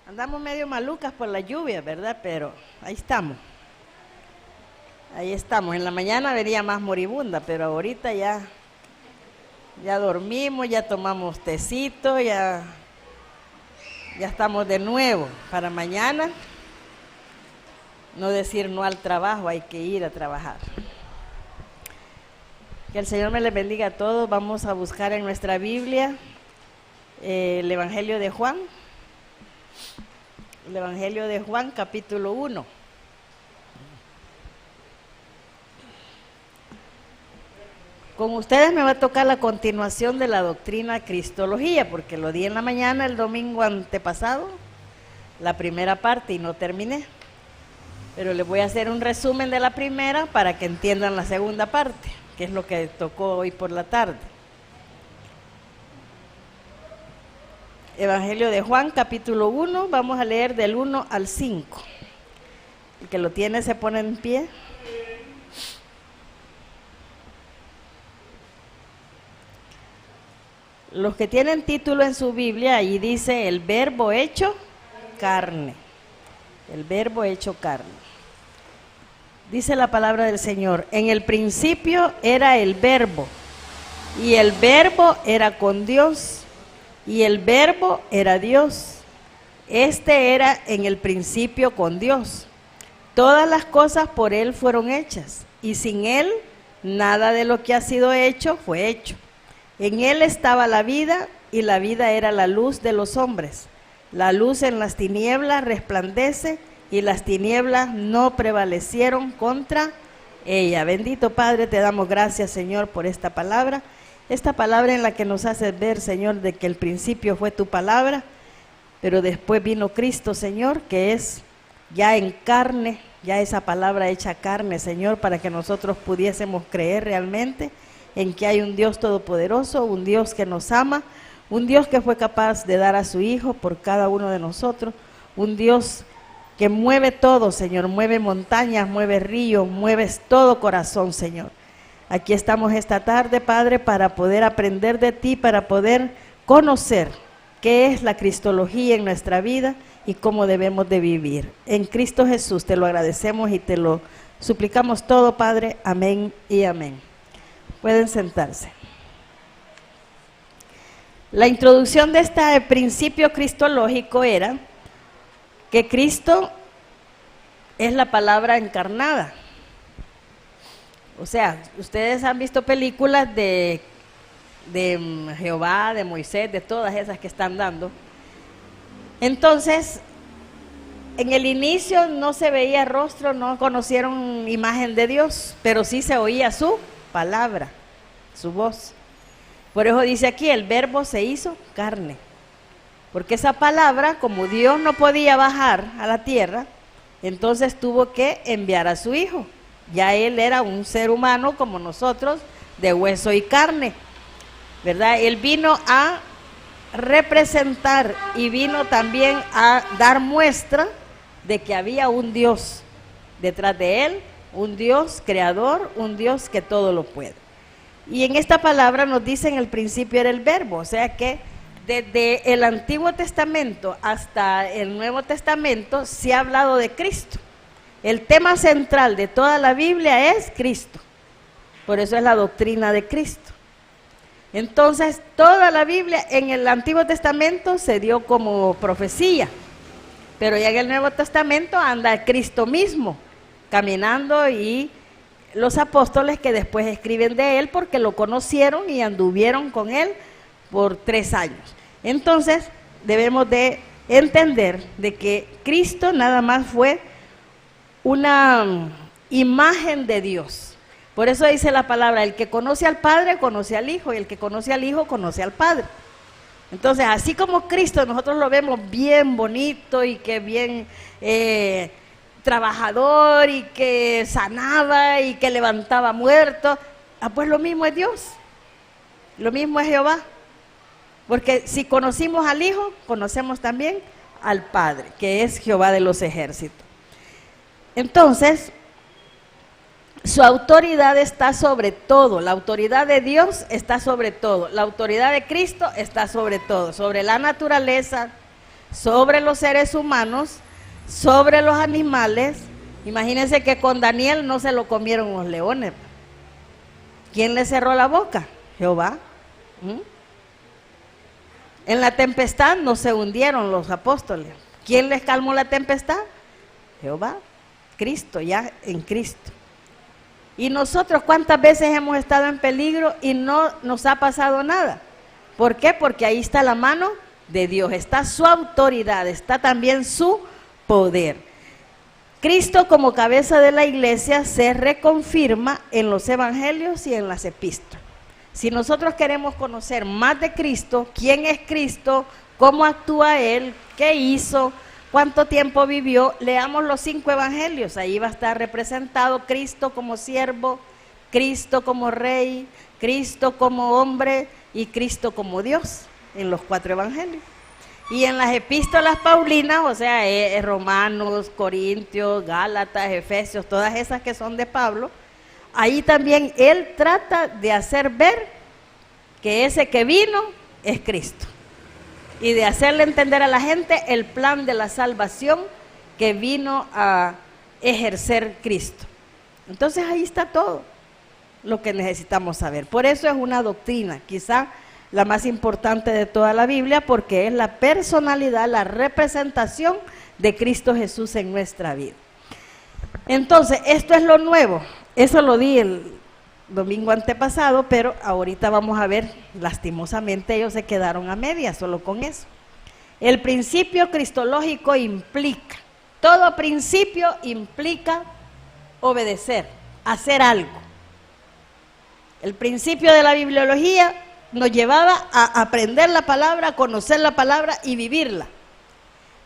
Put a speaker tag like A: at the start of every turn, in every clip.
A: Andamos medio malucas por la lluvia, ¿verdad? Pero ahí estamos. Ahí estamos. En la mañana vería más moribunda, pero ahorita ya dormimos, ya tomamos tecito, ya estamos de nuevo. Para mañana, no decir no al trabajo, hay que ir a trabajar. Que el Señor me les bendiga a todos. Vamos a buscar en nuestra Biblia el Evangelio de Juan. El Evangelio de Juan, capítulo 1. Con ustedes me va a tocar la continuación de la doctrina cristología, porque lo di en la mañana el domingo antepasado, la primera parte, y no terminé. Pero les voy a hacer un resumen de la primera para que entiendan la segunda parte, que es lo que tocó hoy por la tarde. Evangelio de Juan, capítulo 1, vamos a leer del 1 al 5. El que lo tiene se pone en pie. Los que tienen título en su Biblia, ahí dice el verbo hecho carne. El verbo hecho carne. Dice la palabra del Señor: en el principio era el verbo, y el verbo era con Dios, y el verbo era Dios. Este era en el principio con Dios. Todas las cosas por Él fueron hechas, y sin Él nada de lo que ha sido hecho fue hecho. En Él estaba la vida, y la vida era la luz de los hombres. La luz en las tinieblas resplandece, y las tinieblas no prevalecieron contra ella. Bendito Padre, te damos gracias, Señor, por esta palabra en la que nos hace ver, Señor, de que el principio fue tu palabra, pero después vino Cristo, Señor, que es ya en carne, ya esa palabra hecha carne, Señor, para que nosotros pudiésemos creer realmente en que hay un Dios todopoderoso, un Dios que nos ama, un Dios que fue capaz de dar a su Hijo por cada uno de nosotros, un Dios que mueve todo, Señor, mueve montañas, mueve ríos, mueves todo corazón, Señor. Aquí estamos esta tarde, Padre, para poder aprender de ti, para poder conocer qué es la cristología en nuestra vida y cómo debemos de vivir. En Cristo Jesús te lo agradecemos y te lo suplicamos todo, Padre. Amén y amén. Pueden sentarse. La introducción de este principio cristológico era que Cristo es la palabra encarnada. O sea, ustedes han visto películas de Jehová, de Moisés, de todas esas que están dando. Entonces, en el inicio no se veía rostro, no conocieron imagen de Dios, pero sí se oía su palabra, su voz. Por eso dice aquí, el verbo se hizo carne. Porque esa palabra, como Dios no podía bajar a la tierra, entonces tuvo que enviar a su Hijo. Ya Él era un ser humano como nosotros, de hueso y carne, ¿verdad? Él vino a representar y vino también a dar muestra de que había un Dios detrás de Él, un Dios creador, un Dios que todo lo puede. Y en esta palabra nos dice en el principio era el verbo, o sea que desde el Antiguo Testamento hasta el Nuevo Testamento se ha hablado de Cristo. El tema central de toda la Biblia es Cristo. Por eso es la doctrina de Cristo. Entonces, toda la Biblia en el Antiguo Testamento se dio como profecía. Pero ya en el Nuevo Testamento anda Cristo mismo, caminando, y los apóstoles que después escriben de Él porque lo conocieron y anduvieron con Él por 3 años. Entonces, debemos de entender de que Cristo nada más fue una imagen de Dios. Por eso dice la palabra, el que conoce al Padre conoce al Hijo, y el que conoce al Hijo conoce al Padre. Entonces, así como Cristo nosotros lo vemos bien bonito y que bien trabajador y que sanaba y que levantaba muertos, pues lo mismo es Dios, lo mismo es Jehová. Porque si conocimos al Hijo, conocemos también al Padre, que es Jehová de los ejércitos. Entonces, su autoridad está sobre todo, la autoridad de Dios está sobre todo, la autoridad de Cristo está sobre todo, sobre la naturaleza, sobre los seres humanos, sobre los animales. Imagínense que con Daniel no se lo comieron los leones. ¿Quién le cerró la boca? Jehová. En la tempestad no se hundieron los apóstoles. ¿Quién les calmó la tempestad? Jehová. Cristo, ya en Cristo. Y nosotros, ¿cuántas veces hemos estado en peligro y no nos ha pasado nada? ¿Por qué? Porque ahí está la mano de Dios, está su autoridad, está también su poder. Cristo como cabeza de la iglesia se reconfirma en los evangelios y en las epístolas. Si nosotros queremos conocer más de Cristo, quién es Cristo, cómo actúa Él, qué hizo, cuánto tiempo vivió, leamos los 5 evangelios. Ahí va a estar representado Cristo como siervo, Cristo como rey, Cristo como hombre y Cristo como Dios en los 4 evangelios. Y en las epístolas paulinas, o sea, Romanos, Corintios, Gálatas, Efesios, todas esas que son de Pablo, ahí también él trata de hacer ver que ese que vino es Cristo. Y de hacerle entender a la gente el plan de la salvación que vino a ejercer Cristo. Entonces ahí está todo lo que necesitamos saber. Por eso es una doctrina, quizá la más importante de toda la Biblia, porque es la personalidad, la representación de Cristo Jesús en nuestra vida. Entonces, esto es lo nuevo. Eso lo di el domingo antepasado, pero ahorita vamos a ver, lastimosamente ellos se quedaron a medias solo con eso. El principio cristológico implica, todo principio implica obedecer, hacer algo. El principio de la bibliología nos llevaba a aprender la palabra, a conocer la palabra y vivirla.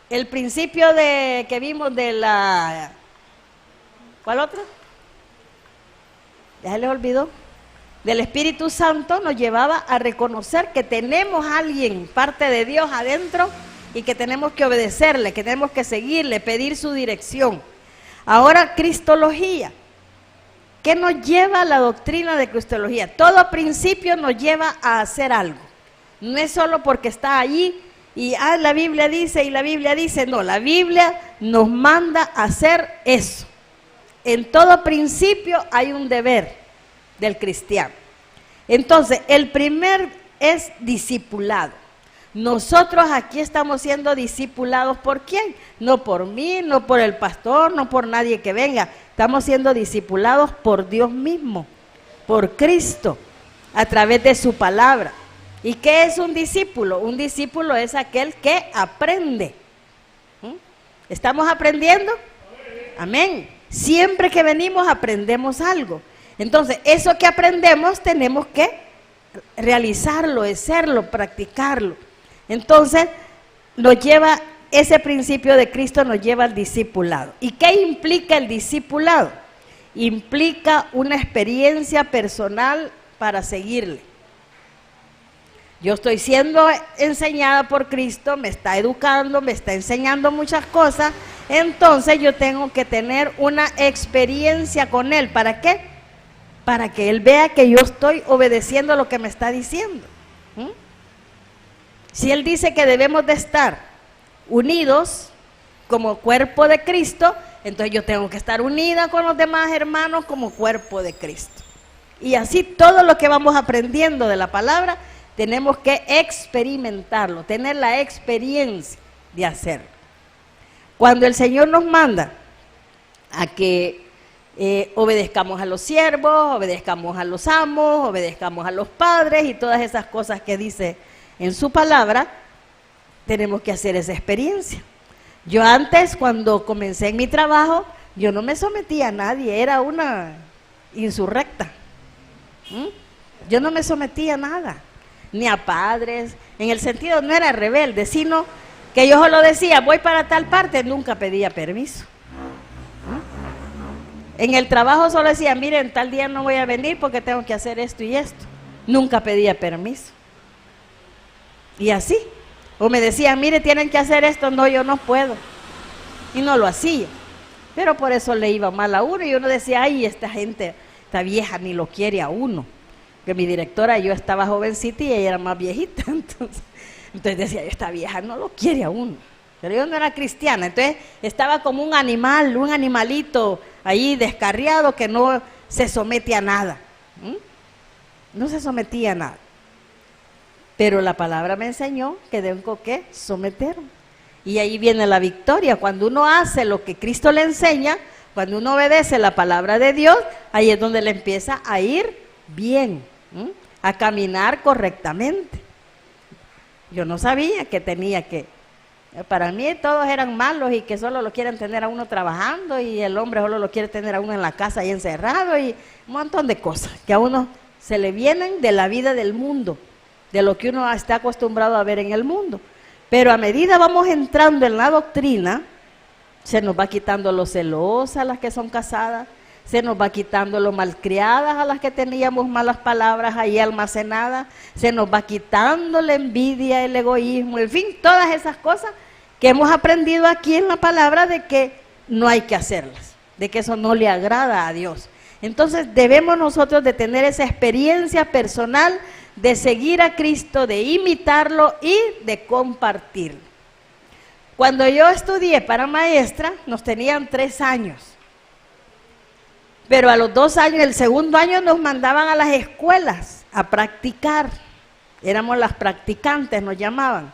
A: El principio que vimos de la... ¿Cuál otro? Ya se les olvidó. Del Espíritu Santo nos llevaba a reconocer que tenemos a alguien, parte de Dios adentro, y que tenemos que obedecerle, que tenemos que seguirle, pedir su dirección. Ahora, cristología. ¿Qué nos lleva a la doctrina de cristología? Todo principio nos lleva a hacer algo. No es solo porque está allí y la Biblia dice y la Biblia dice. No, la Biblia nos manda a hacer eso. En todo principio hay un deber del cristiano. Entonces, el primer es discipulado. Nosotros aquí estamos siendo discipulados ¿por quién? No por mí, no por el pastor, no por nadie que venga. Estamos siendo discipulados por Dios mismo, por Cristo, a través de su palabra. ¿Y qué es un discípulo? Un discípulo es aquel que aprende. ¿Estamos aprendiendo? Amén. Siempre que venimos aprendemos algo. Entonces, eso que aprendemos tenemos que realizarlo, hacerlo, practicarlo. Entonces, ese principio de Cristo nos lleva al discipulado. ¿Y qué implica el discipulado? Implica una experiencia personal para seguirle. Yo estoy siendo enseñada por Cristo, me está educando, me está enseñando muchas cosas, entonces yo tengo que tener una experiencia con Él. ¿Para qué? Para que Él vea que yo estoy obedeciendo lo que me está diciendo. Si Él dice que debemos de estar unidos como cuerpo de Cristo, entonces yo tengo que estar unida con los demás hermanos como cuerpo de Cristo. Y así todo lo que vamos aprendiendo de la palabra, tenemos que experimentarlo, tener la experiencia de hacerlo. Cuando el Señor nos manda a que obedezcamos a los siervos, obedezcamos a los amos, obedezcamos a los padres y todas esas cosas que dice en su palabra, tenemos que hacer esa experiencia. Yo antes, cuando comencé en mi trabajo, yo no me sometía a nadie, era una insurrecta. Yo no me sometía a nada, ni a padres, en el sentido no era rebelde, sino que yo solo decía, voy para tal parte, nunca pedía permiso. En el trabajo solo decía, miren, tal día no voy a venir porque tengo que hacer esto y esto. Nunca pedía permiso. Y así. O me decían, mire, tienen que hacer esto, no, yo no puedo. Y no lo hacía. Pero por eso le iba mal a uno y uno decía, ay, esta gente, esta vieja ni lo quiere a uno. Que mi directora, yo estaba jovencita y ella era más viejita. Entonces decía, esta vieja no lo quiere a uno. pero yo no era cristiana, entonces estaba como un animal, un animalito ahí descarriado que no se somete a nada, no se sometía a nada. Pero la palabra me enseñó que tengo que someterme. Y ahí viene la victoria. Cuando uno hace lo que Cristo le enseña, cuando uno obedece la palabra de Dios, ahí es donde le empieza a ir bien, a caminar correctamente. Yo no sabía que tenía que, para mí todos eran malos y que solo lo quieren tener a uno trabajando y el hombre solo lo quiere tener a uno en la casa ahí encerrado y un montón de cosas que a uno se le vienen de la vida del mundo, de lo que uno está acostumbrado a ver en el mundo. Pero a medida vamos entrando en la doctrina, se nos va quitando lo celosas a las que son casadas, se nos va quitando lo malcriadas a las que teníamos malas palabras ahí almacenadas, se nos va quitando la envidia, el egoísmo, en fin, todas esas cosas que hemos aprendido aquí en la palabra de que no hay que hacerlas, de que eso no le agrada a Dios. Entonces debemos nosotros de tener esa experiencia personal de seguir a Cristo, de imitarlo y de compartirlo. Cuando yo estudié para maestra, nos tenían 3 años. Pero a los 2 años, el segundo año nos mandaban a las escuelas a practicar. Éramos las practicantes, nos llamaban.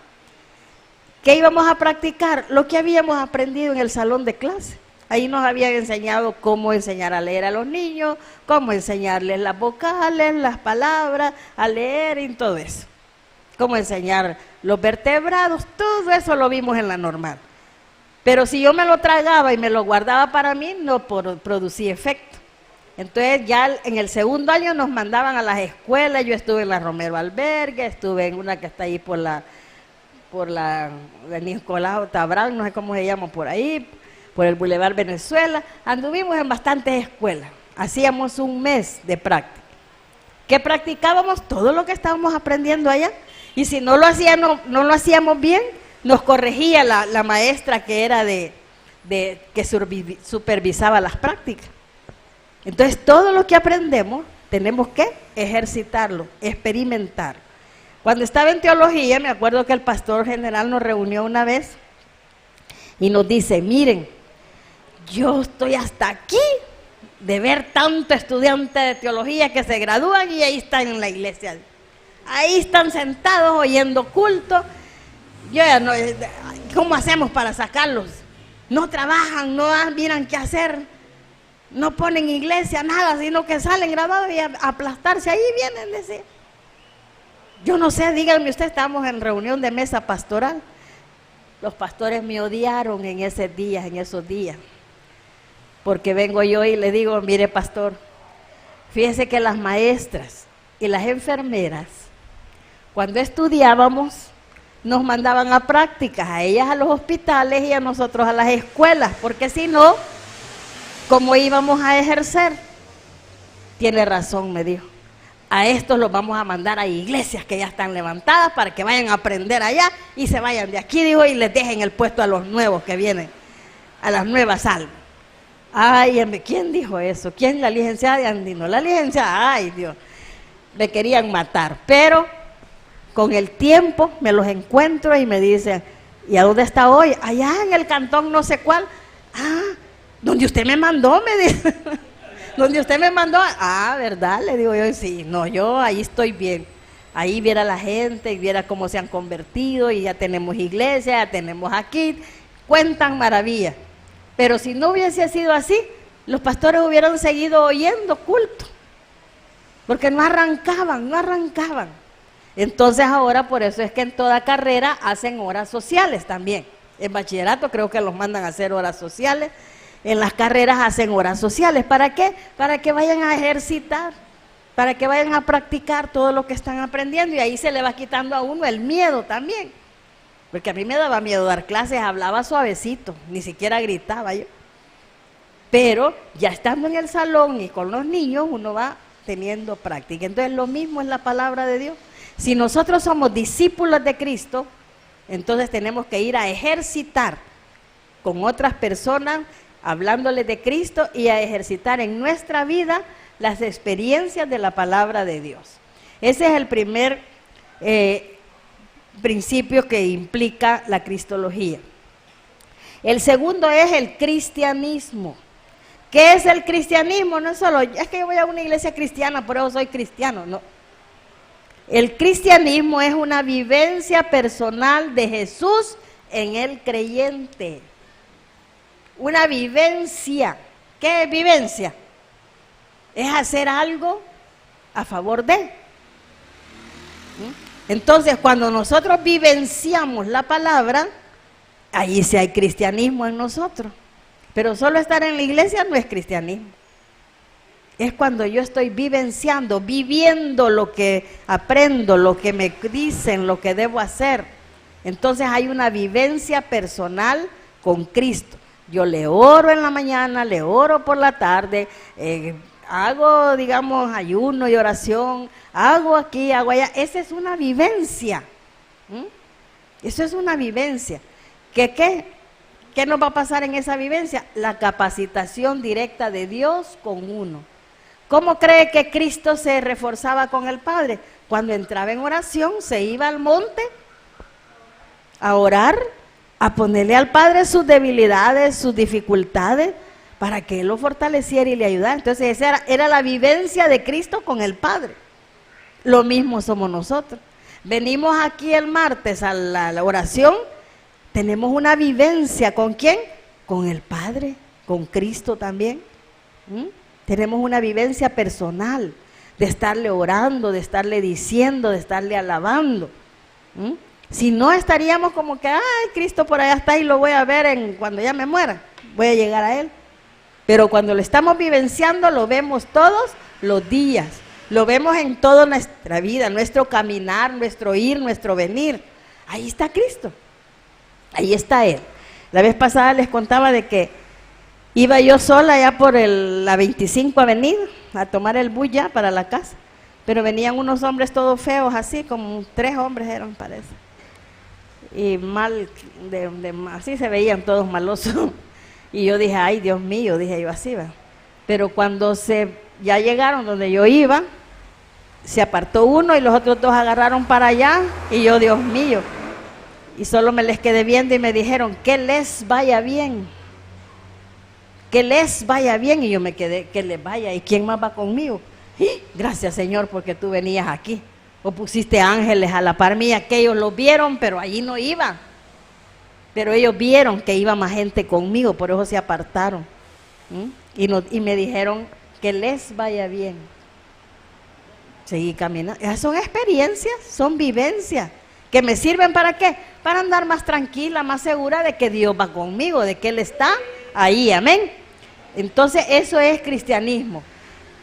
A: ¿Qué íbamos a practicar? Lo que habíamos aprendido en el salón de clase. Ahí nos habían enseñado cómo enseñar a leer a los niños, cómo enseñarles las vocales, las palabras, a leer y todo eso. Cómo enseñar los vertebrados, todo eso lo vimos en la normal. Pero si yo me lo tragaba y me lo guardaba para mí, no producía efecto. Entonces ya en el segundo año nos mandaban a las escuelas. Yo estuve en la Romero Albergue, estuve en una que está ahí por la Nicolás Tabrán, no sé cómo se llama por ahí, por el Boulevard Venezuela. Anduvimos en bastantes escuelas, hacíamos un mes de práctica. ¿Qué practicábamos? Todo lo que estábamos aprendiendo allá. Y si no lo hacíamos bien, nos corregía la maestra que era que supervisaba las prácticas. Entonces todo lo que aprendemos tenemos que ejercitarlo, experimentar. Cuando estaba en teología, me acuerdo que el pastor general nos reunió una vez y nos dice, miren, yo estoy hasta aquí de ver tanto estudiante de teología que se gradúan y ahí están en la iglesia. Ahí están sentados oyendo culto. Yo ya no, ¿cómo hacemos para sacarlos? No trabajan, no miran qué hacer, no ponen iglesia, nada, sino que salen graduados y a aplastarse. Ahí vienen, decía. Yo no sé, díganme ustedes, estábamos en reunión de mesa pastoral. Los pastores me odiaron en esos días. Porque vengo yo y le digo, mire pastor, fíjese que las maestras y las enfermeras, cuando estudiábamos, nos mandaban a prácticas, a ellas a los hospitales y a nosotros a las escuelas, porque si no, ¿cómo íbamos a ejercer? Tiene razón, me dijo. A estos los vamos a mandar a iglesias que ya están levantadas para que vayan a aprender allá y se vayan de aquí, dijo, y les dejen el puesto a los nuevos que vienen, a las nuevas almas. Ay, ¿quién dijo eso? ¿Quién? La licenciada de Andino. La licenciada, ay Dios, me querían matar, pero con el tiempo me los encuentro y me dicen, ¿y a dónde está hoy? Allá en el cantón no sé cuál. Ah, donde usted me mandó, me dice. Donde usted me mandó, ¿verdad? Le digo yo, sí, no, yo ahí estoy bien. Ahí viera la gente y viera cómo se han convertido y ya tenemos iglesia, ya tenemos aquí, cuentan maravillas. Pero si no hubiese sido así, los pastores hubieran seguido oyendo culto, porque no arrancaban. Entonces ahora por eso es que en toda carrera hacen horas sociales también. En bachillerato creo que los mandan a hacer horas sociales. En las carreras hacen horas sociales. ¿Para qué? Para que vayan a ejercitar, para que vayan a practicar todo lo que están aprendiendo, y ahí se le va quitando a uno el miedo también. Porque a mí me daba miedo dar clases, hablaba suavecito, ni siquiera gritaba yo. Pero ya estando en el salón y con los niños, uno va teniendo práctica. Entonces lo mismo es la palabra de Dios. Si nosotros somos discípulos de Cristo, entonces tenemos que ir a ejercitar con otras personas, hablándoles de Cristo, y a ejercitar en nuestra vida las experiencias de la palabra de Dios. Ese es el primer principio que implica la cristología. El segundo es el cristianismo. ¿Qué es el cristianismo? No es solo, es que yo voy a una iglesia cristiana, por eso soy cristiano, no. El cristianismo es una vivencia personal de Jesús en el creyente. Una vivencia. ¿Qué es vivencia? Es hacer algo a favor de. Entonces, cuando nosotros vivenciamos la palabra, ahí sí hay cristianismo en nosotros. Pero solo estar en la iglesia no es cristianismo. Es cuando yo estoy vivenciando, viviendo lo que aprendo, lo que me dicen, lo que debo hacer. Entonces hay una vivencia personal con Cristo. Yo le oro en la mañana, le oro por la tarde, hago, digamos, ayuno y oración, hago aquí, hago allá. Esa es una vivencia. Eso es una vivencia. ¿Qué nos va a pasar en esa vivencia? La capacitación directa de Dios con uno. ¿Cómo cree que Cristo se reforzaba con el Padre? Cuando entraba en oración, se iba al monte a orar, a ponerle al Padre sus debilidades, sus dificultades, para que Él lo fortaleciera y le ayudara. Entonces esa era la vivencia de Cristo con el Padre. Lo mismo somos nosotros. Venimos aquí el martes a la oración, tenemos una vivencia, ¿con quién? Con el Padre, con Cristo también. Tenemos una vivencia personal de estarle orando, de estarle diciendo, de estarle alabando. Si no, estaríamos como que, ay, Cristo por allá está y lo voy a ver cuando ya me muera, voy a llegar a Él. Pero cuando lo estamos vivenciando, lo vemos todos los días, lo vemos en toda nuestra vida, nuestro caminar, nuestro ir, nuestro venir. Ahí está Cristo, ahí está Él. La vez pasada les contaba de que iba yo sola ya por la 25 Avenida a tomar el bus ya para la casa, pero venían unos hombres todos feos así, como 3 hombres eran, parece, y mal, así se veían todos malosos, y yo dije, ay Dios mío, dije yo así, ¿va? Pero cuando ya llegaron donde yo iba, se apartó uno y los otros 2 agarraron para allá, y yo, Dios mío, y solo me les quedé viendo y me dijeron, que les vaya bien. Que les vaya bien, y yo me quedé, que les vaya, ¿y quién más va conmigo? Gracias Señor porque tú venías aquí, o pusiste ángeles a la par mía, que ellos lo vieron, pero allí no iban, pero ellos vieron que iba más gente conmigo, por eso se apartaron, y me dijeron, que les vaya bien. Seguí caminando. Esas son experiencias, son vivencias, que me sirven ¿para qué? Para andar más tranquila, más segura de que Dios va conmigo, de que Él está ahí, amén. Entonces eso es cristianismo.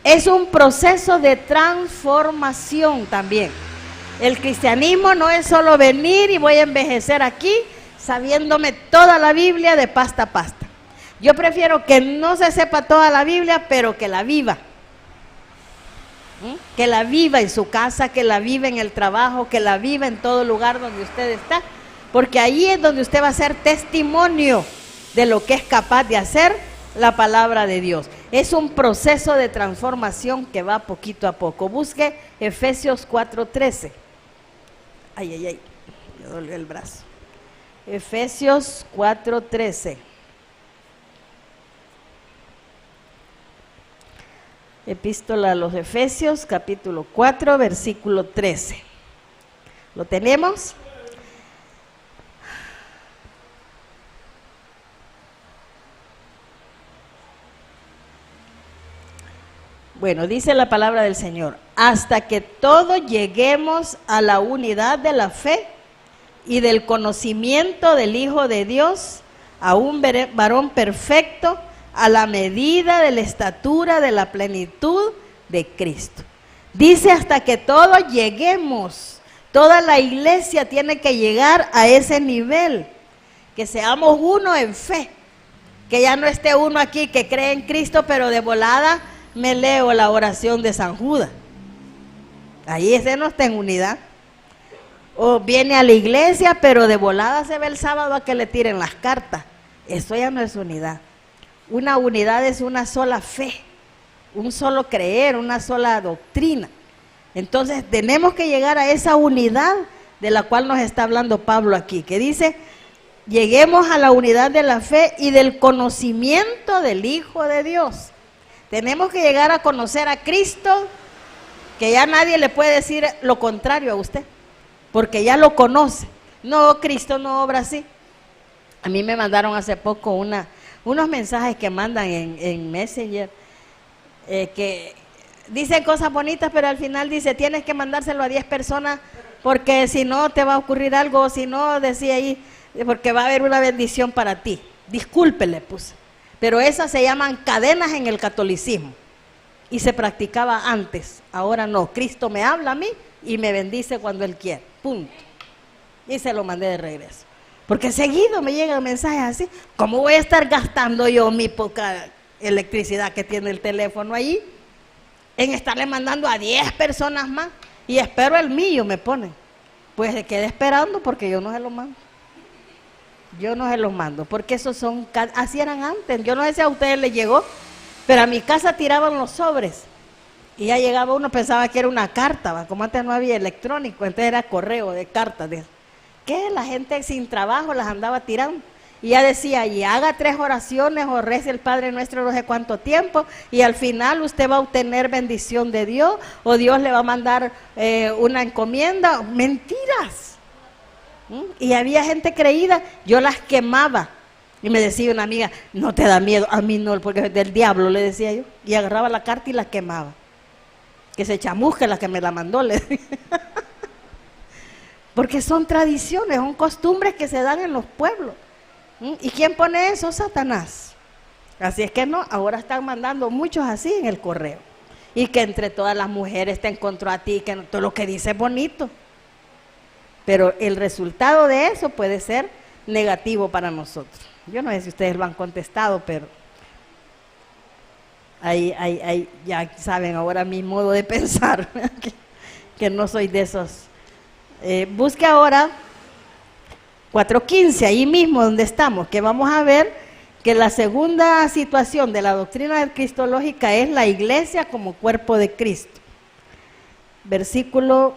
A: Es un proceso de transformación también. El cristianismo no es solo venir y voy a envejecer aquí sabiéndome toda la Biblia de pasta a pasta. Yo prefiero que no se sepa toda la Biblia, pero que la viva. Que la viva en su casa, que la viva en el trabajo, que la viva en todo lugar donde usted está, porque ahí es donde usted va a ser testimonio de lo que es capaz de hacer la palabra de Dios. Es un proceso de transformación que va poquito a poco. Busque Efesios 4:13. Ay, me dolió el brazo. Efesios 4:13. Epístola a los Efesios, capítulo 4, versículo 13. ¿Lo tenemos? Bueno, dice la palabra del Señor, hasta que todos lleguemos a la unidad de la fe y del conocimiento del Hijo de Dios, a un varón perfecto, a la medida de la estatura de la plenitud de Cristo. Dice hasta que todos lleguemos, toda la iglesia tiene que llegar a ese nivel, que seamos uno en fe, que ya no esté uno aquí que cree en Cristo, pero de volada me leo la oración de San Judas. Ahí ese no está en unidad. O viene a la iglesia, pero de volada se ve el sábado a que le tiren las cartas. Eso ya no es unidad. Una unidad es una sola fe, un solo creer, una sola doctrina. Entonces tenemos que llegar a esa unidad de la cual nos está hablando Pablo aquí, que dice, lleguemos a la unidad de la fe y del conocimiento del Hijo de Dios. Tenemos que llegar a conocer a Cristo, que ya nadie le puede decir lo contrario a usted, porque ya lo conoce. No, Cristo no obra así. A mí me mandaron hace poco unos mensajes que mandan en Messenger, que dicen cosas bonitas, pero al final dice, tienes que mandárselo a 10 personas, porque si no te va a ocurrir algo, o si no, decía ahí, porque va a haber una bendición para ti. Disculpe, le puse. Pero esas se llaman cadenas en el catolicismo, y se practicaba antes, ahora no. Cristo me habla a mí y me bendice cuando Él quiere, punto. Y se lo mandé de regreso. Porque seguido me llegan mensajes así. ¿Cómo voy a estar gastando yo mi poca electricidad que tiene el teléfono ahí en estarle mandando a 10 personas más? Y espero el mío, me ponen. Pues se quede esperando, porque yo no se lo mando. Yo no se los mando, porque esos son, así eran antes. Yo no sé si a ustedes les llegó, pero a mi casa tiraban los sobres. Y ya llegaba uno, pensaba que era una carta, ¿va? Como antes no había electrónico, entonces era correo de cartas. ¿Qué? La gente sin trabajo las andaba tirando. Y ya decía, y haga 3 oraciones o rece el Padre Nuestro no sé cuánto tiempo, y al final usted va a obtener bendición de Dios, o Dios le va a mandar una encomienda. Mentiras. Y había gente creída, yo las quemaba. Y me decía una amiga, no te da miedo, a mí no, porque es del diablo, le decía yo. Y agarraba la carta y la quemaba. Que se chamusque la que me la mandó, le decía. Porque son tradiciones, son costumbres que se dan en los pueblos. ¿Y quién pone eso? Satanás. Así es que no, ahora están mandando muchos así en el correo. Y que entre todas las mujeres te encontró a ti, que todo lo que dice es bonito. Pero el resultado de eso puede ser negativo para nosotros. Yo no sé si ustedes lo han contestado, pero ahí ya saben ahora mi modo de pensar, que no soy de esos. Busque ahora 4.15, ahí mismo donde estamos, que vamos a ver que la segunda situación de la doctrina cristológica es la iglesia como cuerpo de Cristo. Versículo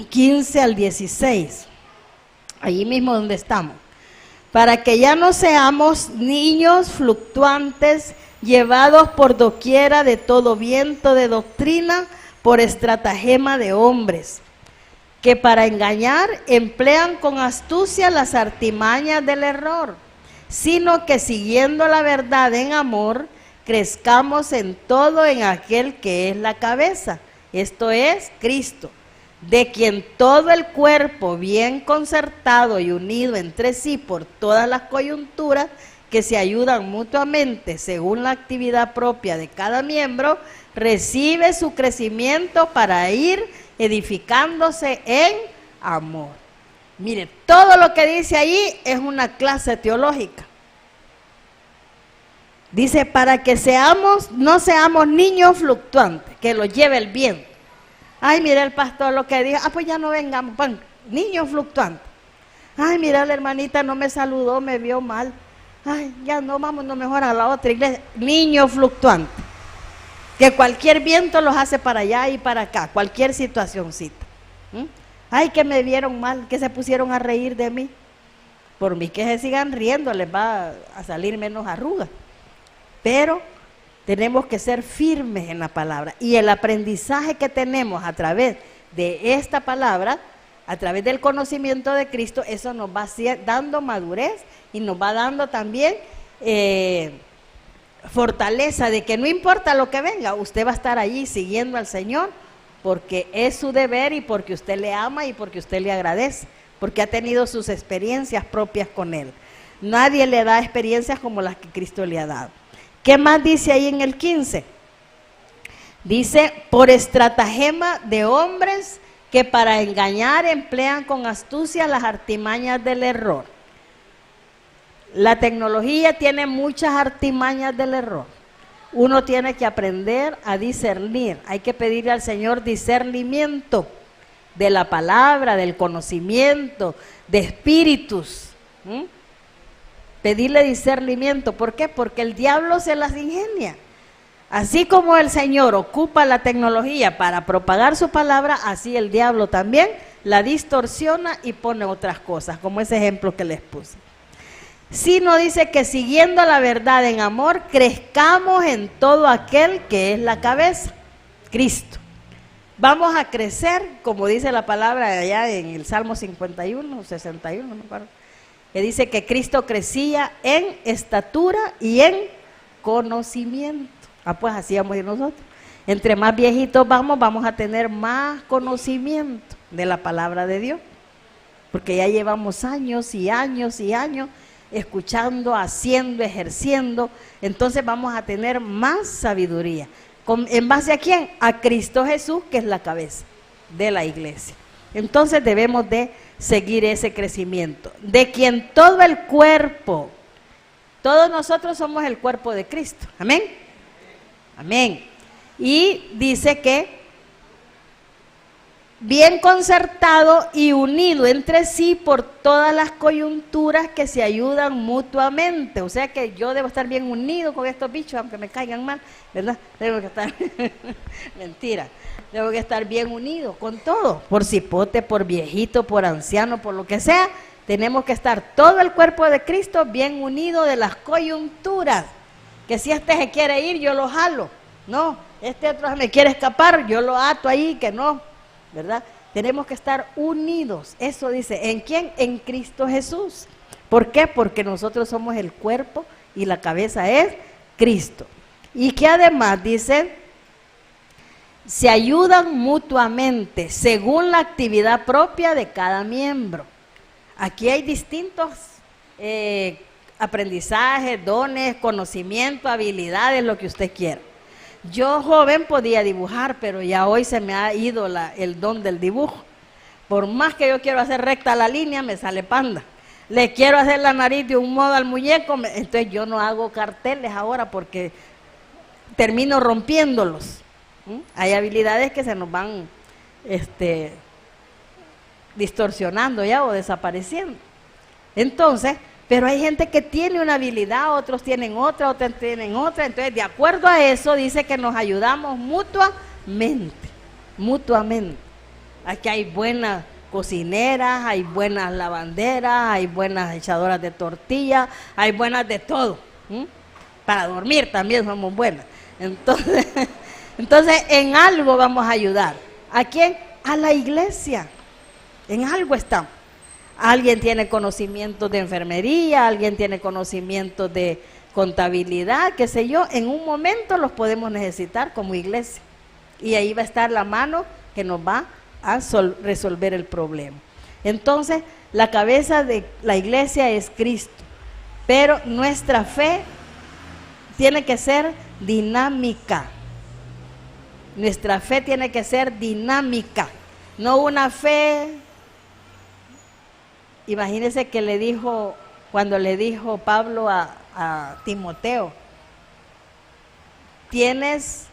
A: 15 al 16, ahí mismo donde estamos. Para que ya no seamos niños fluctuantes, llevados por doquiera de todo viento de doctrina, por estratagema de hombres, que para engañar emplean con astucia las artimañas del error, sino que siguiendo la verdad en amor, crezcamos en todo en aquel que es la cabeza, esto es Cristo, de quien todo el cuerpo, bien concertado y unido entre sí por todas las coyunturas que se ayudan mutuamente según la actividad propia de cada miembro, recibe su crecimiento para ir edificándose en amor. Mire, todo lo que dice ahí es una clase teológica. Dice, para que no seamos niños fluctuantes, que los lleve el viento. Ay, mira el pastor lo que dijo, pues ya no vengamos, niños fluctuantes. Ay, mira la hermanita no me saludó, me vio mal. Ay, ya no, vámonos mejor a la otra iglesia. Niños fluctuantes, que cualquier viento los hace para allá y para acá, cualquier situacioncita. Ay, que me vieron mal, que se pusieron a reír de mí. Por mí que se sigan riendo, les va a salir menos arrugas. Pero tenemos que ser firmes en la palabra. Y el aprendizaje que tenemos a través de esta palabra, a través del conocimiento de Cristo, eso nos va dando madurez y nos va dando también fortaleza de que no importa lo que venga, usted va a estar allí siguiendo al Señor, porque es su deber y porque usted le ama y porque usted le agradece, porque ha tenido sus experiencias propias con Él. Nadie le da experiencias como las que Cristo le ha dado. ¿Qué más dice ahí en el 15? Dice, por estratagema de hombres que para engañar emplean con astucia las artimañas del error. La tecnología tiene muchas artimañas del error. Uno tiene que aprender a discernir. Hay que pedirle al Señor discernimiento de la palabra, del conocimiento, de espíritus. Pedirle discernimiento. ¿Por qué? Porque el diablo se las ingenia. Así como el Señor ocupa la tecnología para propagar su palabra, así el diablo también la distorsiona y pone otras cosas, como ese ejemplo que les puse. sino dice que siguiendo la verdad en amor, crezcamos en todo aquel que es la cabeza, Cristo. Vamos a crecer, como dice la palabra allá en el Salmo 51, 61, no me acuerdo, que dice que Cristo crecía en estatura y en conocimiento. Pues así vamos a ir nosotros. Entre más viejitos vamos a tener más conocimiento de la palabra de Dios, porque ya llevamos años y años y años escuchando, haciendo, ejerciendo, entonces vamos a tener más sabiduría. ¿En base a quién? A Cristo Jesús, que es la cabeza de la iglesia. Entonces debemos de seguir ese crecimiento, de quien todo el cuerpo, todos nosotros somos el cuerpo de Cristo, amén, amén. Y dice que bien concertado y unido entre sí por todas las coyunturas que se ayudan mutuamente. O sea que yo debo estar bien unido con estos bichos, aunque me caigan mal, ¿verdad? Debo que estar, mentira, debo que estar bien unido con todo, por cipote, por viejito, por anciano, por lo que sea. Tenemos que estar todo el cuerpo de Cristo bien unido de las coyunturas. Que si este se quiere ir, yo lo jalo. No, este otro me quiere escapar, yo lo ato ahí, que no. ¿Verdad? Tenemos que estar unidos. Eso dice, ¿en quién? En Cristo Jesús. ¿Por qué? Porque nosotros somos el cuerpo y la cabeza es Cristo. Y que además dice, se ayudan mutuamente según la actividad propia de cada miembro. Aquí hay distintos aprendizajes, dones, conocimientos, habilidades, lo que usted quiera. Yo joven podía dibujar, pero ya hoy se me ha ido el don del dibujo. Por más que yo quiero hacer recta la línea, me sale panda. Le quiero hacer la nariz de un modo al muñeco, entonces yo no hago carteles ahora porque termino rompiéndolos. Hay habilidades que se nos van distorsionando ya o desapareciendo. Entonces, pero hay gente que tiene una habilidad, otros tienen otra, entonces de acuerdo a eso dice que nos ayudamos mutuamente. Aquí hay buenas cocineras, hay buenas lavanderas, hay buenas echadoras de tortilla, hay buenas de todo. Para dormir también somos buenas. Entonces en algo vamos a ayudar. ¿A quién? A la iglesia. En algo estamos. Alguien tiene conocimientos de enfermería, alguien tiene conocimientos de contabilidad, qué sé yo, en un momento los podemos necesitar como iglesia. Y ahí va a estar la mano que nos va a resolver el problema. Entonces, la cabeza de la iglesia es Cristo, pero nuestra fe tiene que ser dinámica. Nuestra fe tiene que ser dinámica, no una fe. Imagínense que cuando le dijo Pablo a Timoteo, tienes,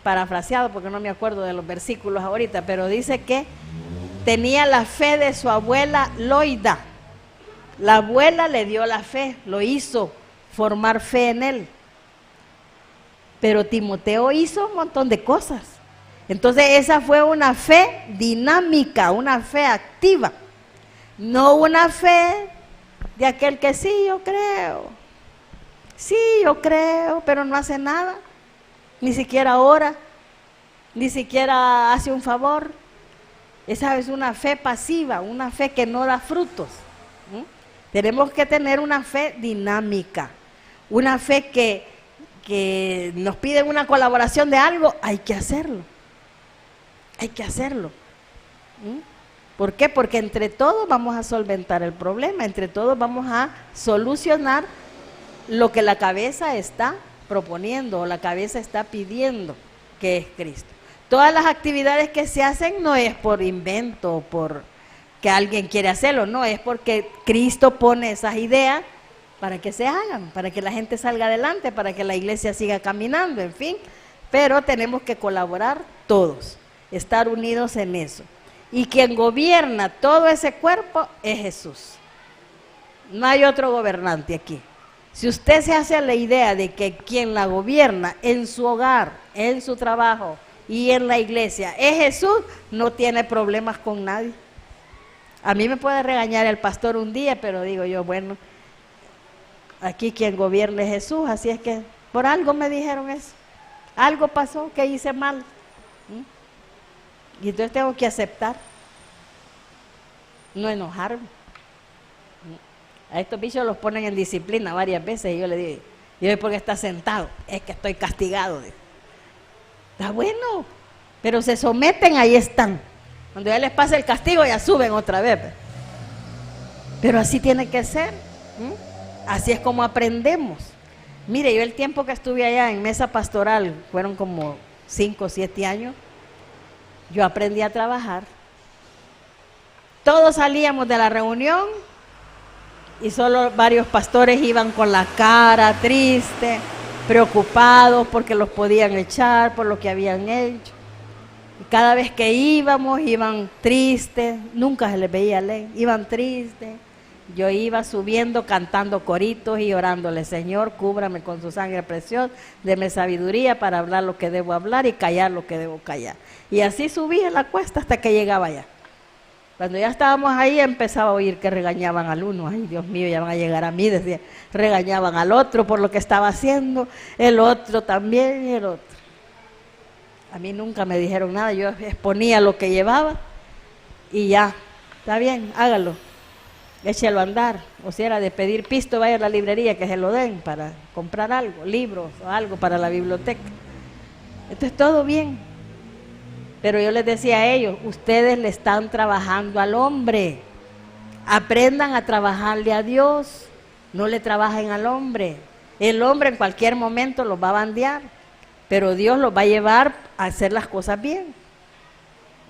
A: parafraseado porque no me acuerdo de los versículos ahorita, pero dice que tenía la fe de su abuela Loida. La abuela le dio la fe, lo hizo formar fe en él. Pero Timoteo hizo un montón de cosas. Entonces esa fue una fe dinámica, una fe activa. No una fe de aquel que sí, yo creo, pero no hace nada, ni siquiera ora, ni siquiera hace un favor. Esa es una fe pasiva, una fe que no da frutos. Tenemos que tener una fe dinámica, una fe que nos pide una colaboración de algo, hay que hacerlo. ¿Por qué? Porque entre todos vamos a solventar el problema, entre todos vamos a solucionar lo que la cabeza está proponiendo o la cabeza está pidiendo, que es Cristo. Todas las actividades que se hacen no es por invento o por que alguien quiere hacerlo, no, es porque Cristo pone esas ideas para que se hagan, para que la gente salga adelante, para que la iglesia siga caminando, en fin. Pero tenemos que colaborar todos, estar unidos en eso. Y quien gobierna todo ese cuerpo es Jesús. No hay otro gobernante aquí. Si usted se hace la idea de que quien la gobierna en su hogar, en su trabajo y en la iglesia es Jesús, no tiene problemas con nadie. A mí me puede regañar el pastor un día, pero digo yo, bueno, Aquí quien gobierne es Jesús, así es que por algo me dijeron eso. Algo pasó que hice mal. Y entonces tengo que aceptar. No enojarme. A estos bichos los ponen en disciplina varias veces y yo le digo, ¿y hoy por qué está sentado? Es que estoy castigado. Está bueno, pero se someten, ahí están. Cuando ya les pasa el castigo ya suben otra vez. Pero así tiene que ser. Así es como aprendemos. Mire, yo el tiempo que estuve allá en mesa pastoral, fueron como 5 o 7 años, yo aprendí a trabajar. Todos salíamos de la reunión y solo varios pastores iban con la cara triste, preocupados porque los podían echar por lo que habían hecho. Y cada vez que íbamos, iban tristes, nunca se les veía alegre, iban tristes. Yo iba subiendo, cantando coritos y orándole, Señor, cúbrame con su sangre preciosa, deme sabiduría para hablar lo que debo hablar y callar lo que debo callar. Y así subí en la cuesta hasta que llegaba allá. Cuando ya estábamos ahí, empezaba a oír que regañaban al uno. Ay, Dios mío, ya van a llegar a mí, decía. Regañaban al otro por lo que estaba haciendo, el otro también y el otro. A mí nunca me dijeron nada, yo exponía lo que llevaba y ya, está bien, hágalo. Échelo a andar, o si era de pedir pisto, vaya a la librería que se lo den para comprar algo, libros o algo para la biblioteca. Entonces todo bien, pero yo les decía a ellos, ustedes le están trabajando al hombre, aprendan a trabajarle a Dios, no le trabajen al hombre. El hombre en cualquier momento los va a bandear, pero Dios los va a llevar a hacer las cosas bien.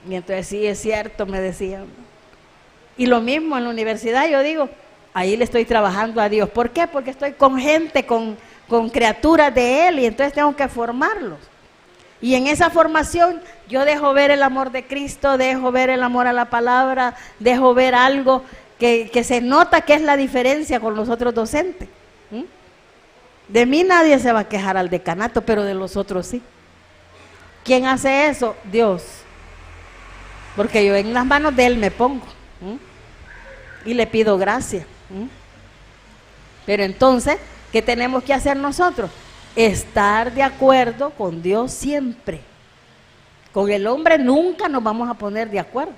A: Y entonces sí, es cierto, me decían. Y lo mismo en la universidad, yo digo, ahí le estoy trabajando a Dios. ¿Por qué? Porque estoy con gente, con criaturas de Él y entonces tengo que formarlos. Y en esa formación yo dejo ver el amor de Cristo, dejo ver el amor a la palabra, dejo ver algo que se nota que es la diferencia con los otros docentes. De mí nadie se va a quejar al decanato, pero de los otros sí. ¿Quién hace eso? Dios. Porque yo en las manos de Él me pongo. Y le pido gracia. Pero entonces, ¿qué tenemos que hacer nosotros? Estar de acuerdo con Dios siempre. Con el hombre nunca nos vamos a poner de acuerdo.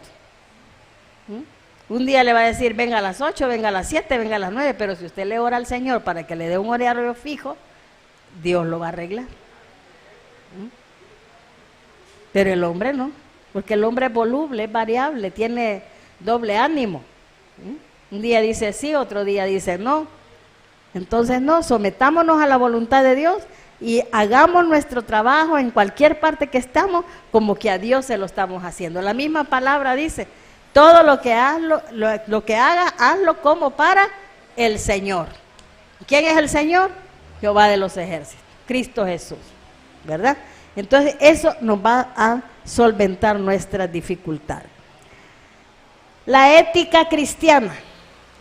A: Un día le va a decir, venga a las 8, venga a las 7, venga a las 9, pero si usted le ora al Señor para que le dé un horario fijo, Dios lo va a arreglar. Pero el hombre no, porque el hombre es voluble, es variable, tiene doble ánimo. Un día dice sí, otro día dice no. Entonces no, sometámonos a la voluntad de Dios y hagamos nuestro trabajo en cualquier parte que estamos como que a Dios se lo estamos haciendo. La misma palabra dice, todo lo que hagas, hazlo como para el Señor. ¿Quién es el Señor? Jehová de los ejércitos, Cristo Jesús, ¿verdad? Entonces eso nos va a solventar nuestras dificultades. La ética cristiana.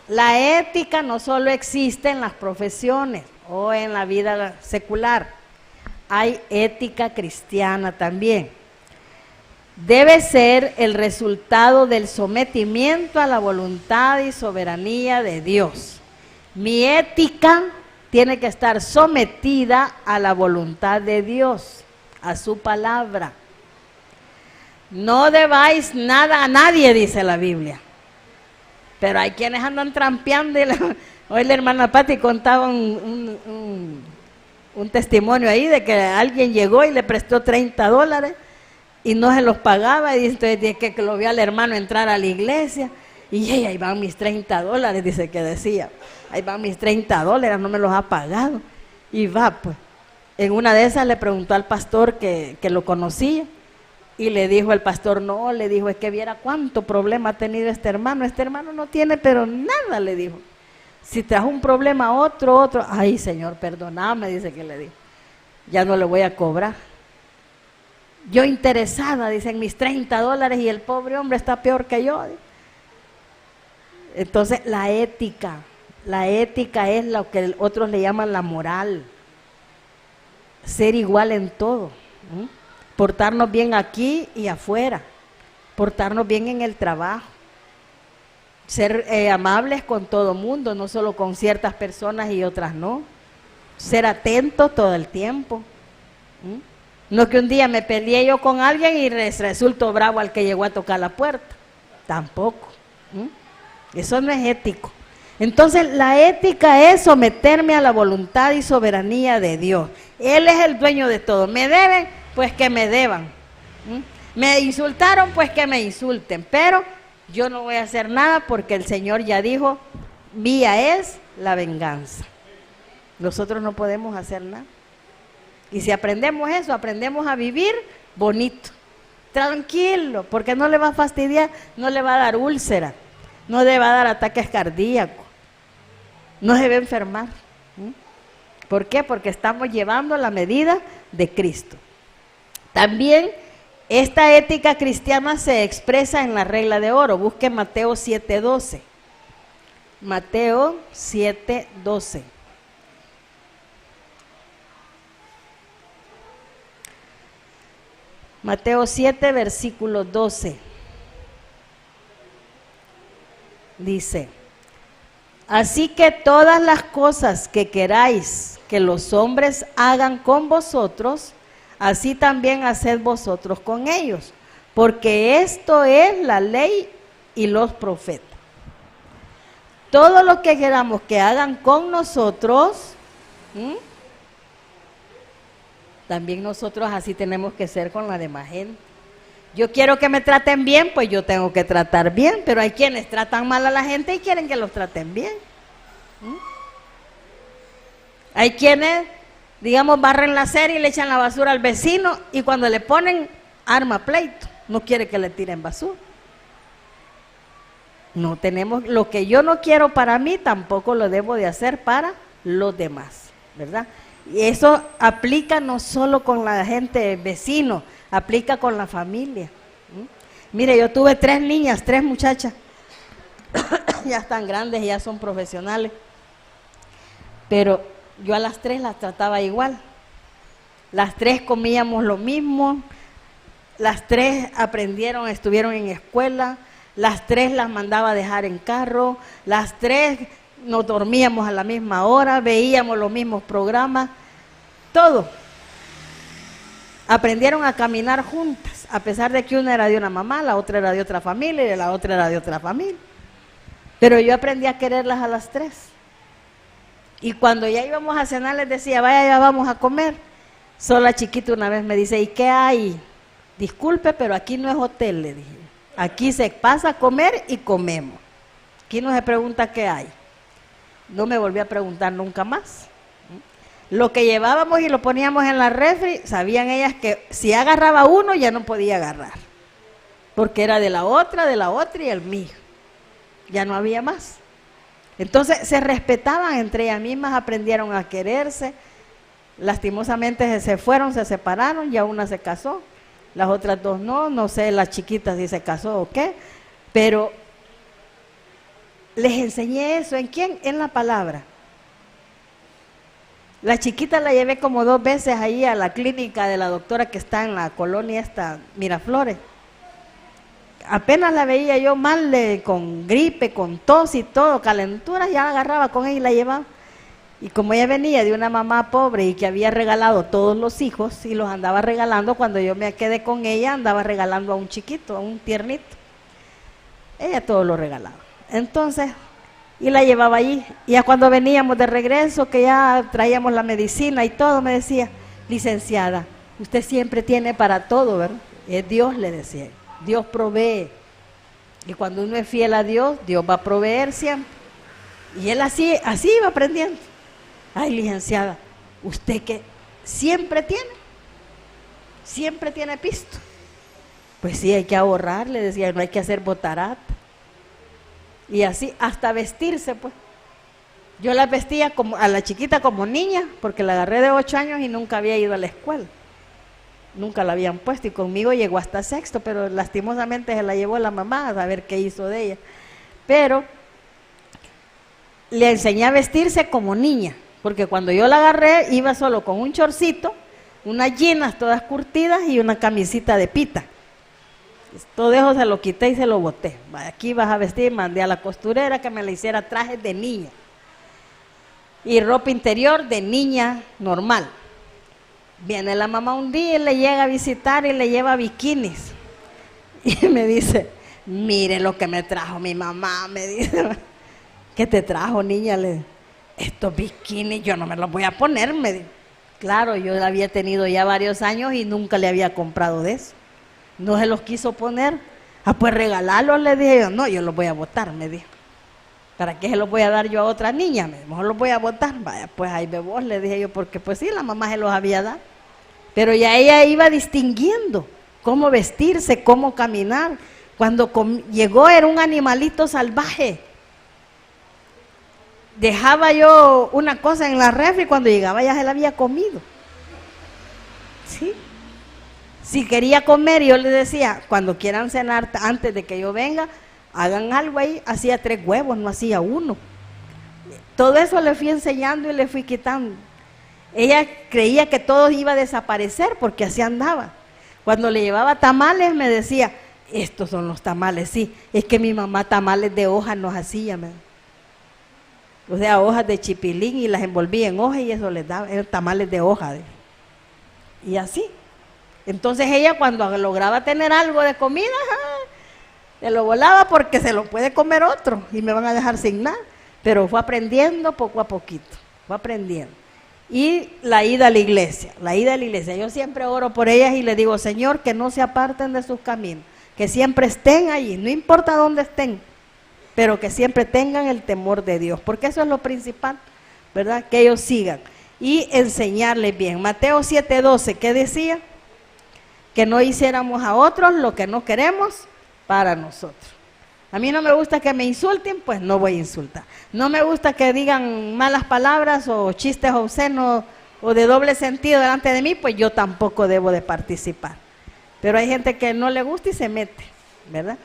A: La ética no solo existe en las profesiones o en la vida secular, hay ética cristiana también. Debe ser el resultado del sometimiento a la voluntad y soberanía de Dios. Mi ética tiene que estar sometida a la voluntad de Dios, a su palabra. No debáis nada a nadie, dice la Biblia. Pero hay quienes andan trampeando. Hoy la hermana Pati contaba un testimonio ahí de que alguien llegó y le prestó $30 y no se los pagaba. Y entonces que lo vio al hermano entrar a la iglesia. Y ahí van mis $30, dice que decía. Ahí van mis $30, no me los ha pagado. Y va, pues. En una de esas le preguntó al pastor que lo conocía. Y le dijo el pastor, no, le dijo, es que viera cuánto problema ha tenido este hermano no tiene pero nada, le dijo. Si trajo un problema otro, ay Señor, perdóname, dice que le dijo, ya no le voy a cobrar. Yo interesada, dice, en mis $30 y el pobre hombre está peor que yo. Entonces la ética es lo que otros le llaman la moral, ser igual en todo. Portarnos bien aquí y afuera, portarnos bien en el trabajo. Ser amables con todo mundo, no solo con ciertas personas y otras no. Ser atento todo el tiempo. No que un día me peleé yo con alguien y resulto bravo al que llegó a tocar la puerta. Tampoco. Eso no es ético. Entonces la ética es someterme a la voluntad y soberanía de Dios. Él es el dueño de todo. Me deben, pues que me deban. Me insultaron, pues que me insulten. Pero yo no voy a hacer nada porque el Señor ya dijo, mía es la venganza. Nosotros no podemos hacer nada. Y si aprendemos eso, aprendemos a vivir bonito, tranquilo, porque no le va a fastidiar, no le va a dar úlcera, no le va a dar ataques cardíacos, no se va a enfermar. ¿Por qué? Porque estamos llevando la medida de Cristo. También esta ética cristiana se expresa en la regla de oro. Busque Mateo 7:12. Mateo 7:12. Mateo 7, versículo 12. Dice: así que todas las cosas que queráis que los hombres hagan con vosotros, así también haced vosotros con ellos, porque esto es la ley y los profetas. Todo lo que queramos que hagan con nosotros, también nosotros así tenemos que ser con la demás gente. Yo quiero que me traten bien, pues yo tengo que tratar bien, pero hay quienes tratan mal a la gente y quieren que los traten bien. Hay quienes, digamos, barren la acera y le echan la basura al vecino y cuando le ponen arma pleito, no quiere que le tiren basura. No tenemos, lo que yo no quiero para mí, tampoco lo debo de hacer para los demás, ¿verdad? Y eso aplica no solo con la gente vecino, aplica con la familia. Mire, yo tuve 3 niñas, 3 muchachas, ya están grandes, ya son profesionales, pero yo a las 3 las trataba igual. Las 3 comíamos lo mismo, las 3 aprendieron, estuvieron en escuela, las 3 las mandaba a dejar en carro, las 3 nos dormíamos a la misma hora, veíamos los mismos programas, todo. Aprendieron a caminar juntas, a pesar de que una era de una mamá, la otra era de otra familia y la otra era de otra familia. Pero yo aprendí a quererlas a las 3. Y cuando ya íbamos a cenar les decía, vaya, ya vamos a comer. Solo la chiquita una vez me dice, ¿y qué hay? Disculpe, pero aquí no es hotel, le dije. Aquí se pasa a comer y comemos. Aquí no se pregunta qué hay. No me volví a preguntar nunca más. Lo que llevábamos y lo poníamos en la refri, sabían ellas que si agarraba uno ya no podía agarrar. Porque era de la otra y el mío. Ya no había más. Entonces se respetaban entre ellas mismas, aprendieron a quererse. Lastimosamente se fueron, se separaron, ya una se casó. Las otras 2 no sé la chiquita si se casó o qué, pero les enseñé eso. ¿En quién? En la palabra. La chiquita la llevé como 2 veces ahí a la clínica de la doctora que está en la colonia esta, Miraflores. Apenas la veía yo mal, con gripe, con tos y todo, calenturas, ya la agarraba con ella y la llevaba. Y como ella venía de una mamá pobre y que había regalado todos los hijos y los andaba regalando, cuando yo me quedé con ella andaba regalando a un chiquito, a un tiernito. Ella todo lo regalaba. Entonces, y la llevaba allí. Y ya cuando veníamos de regreso, que ya traíamos la medicina y todo, me decía, licenciada, usted siempre tiene para todo, ¿verdad? Es Dios, le decía. Dios provee. Y cuando uno es fiel a Dios, Dios va a proveer siempre. Y él así iba aprendiendo. Ay, licenciada, usted que siempre tiene pisto. Pues sí, hay que ahorrar, le decía, no hay que hacer botarata. Y así, hasta vestirse, pues. Yo la vestía como, a la chiquita como niña, porque la agarré de 8 años y nunca había ido a la escuela. Nunca la habían puesto y conmigo llegó hasta 6º, pero lastimosamente se la llevó la mamá a ver qué hizo de ella. Pero le enseñé a vestirse como niña. Porque cuando yo la agarré, iba solo con un chorcito, unas jeans todas curtidas y una camisita de pita. Todo eso se lo quité y se lo boté. Aquí vas a vestir, mandé a la costurera que me le hiciera trajes de niña. Y ropa interior de niña normal. Viene la mamá un día y le llega a visitar y le lleva bikinis. Y me dice, mire lo que me trajo mi mamá, me dice. ¿Qué te trajo, niña? Estos bikinis yo no me los voy a poner, me dijo. Claro, yo la había tenido ya varios años y nunca le había comprado de eso. No se los quiso poner. Ah, pues regalarlos, le dije yo. No, yo los voy a botar, me dijo. ¿Para qué se los voy a dar yo a otra niña? Mejor los voy a botar. Vaya, pues ahí ve vos, le dije yo, porque pues sí, la mamá se los había dado. Pero ya ella iba distinguiendo cómo vestirse, cómo caminar. Cuando llegó era un animalito salvaje. Dejaba yo una cosa en la refri y cuando llegaba ya se la había comido. ¿Sí? Si quería comer, yo le decía, cuando quieran cenar, antes de que yo venga, hagan algo ahí. Hacía 3 huevos, no hacía 1. Todo eso le fui enseñando y le fui quitando. Ella creía que todo iba a desaparecer porque así andaba. Cuando le llevaba tamales me decía, estos son los tamales, sí, es que mi mamá tamales de hoja nos hacía, o sea, hojas de chipilín y las envolvía en hoja y eso les daba, eran tamales de hoja. Y así. Entonces ella cuando lograba tener algo de comida, se lo volaba porque se lo puede comer otro y me van a dejar sin nada. Pero fue aprendiendo poco a poquito, fue aprendiendo. Y la ida a la iglesia, yo siempre oro por ellas y le digo, Señor, que no se aparten de sus caminos, que siempre estén allí, no importa dónde estén, pero que siempre tengan el temor de Dios, porque eso es lo principal, ¿verdad? Que ellos sigan y enseñarles bien. Mateo 7:12, ¿qué decía? Que no hiciéramos a otros lo que no queremos para nosotros. A mí no me gusta que me insulten, pues no voy a insultar. No me gusta que digan malas palabras o chistes obscenos o de doble sentido delante de mí, pues yo tampoco debo de participar. Pero hay gente que no le gusta y se mete, ¿verdad?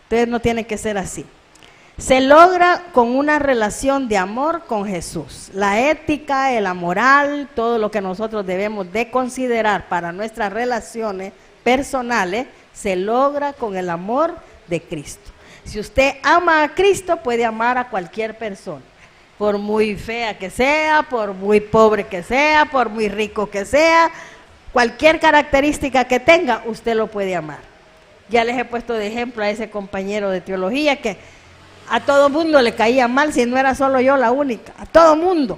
A: Entonces no tiene que ser así. Se logra con una relación de amor con Jesús. La ética, la moral, todo lo que nosotros debemos de considerar para nuestras relaciones personales, se logra con el amor de Cristo. Si usted ama a Cristo, puede amar a cualquier persona, por muy fea que sea, por muy pobre que sea, por muy rico que sea, cualquier característica que tenga, usted lo puede amar. Ya les he puesto de ejemplo a ese compañero de teología que a todo mundo le caía mal, si no era solo yo la única, a todo mundo.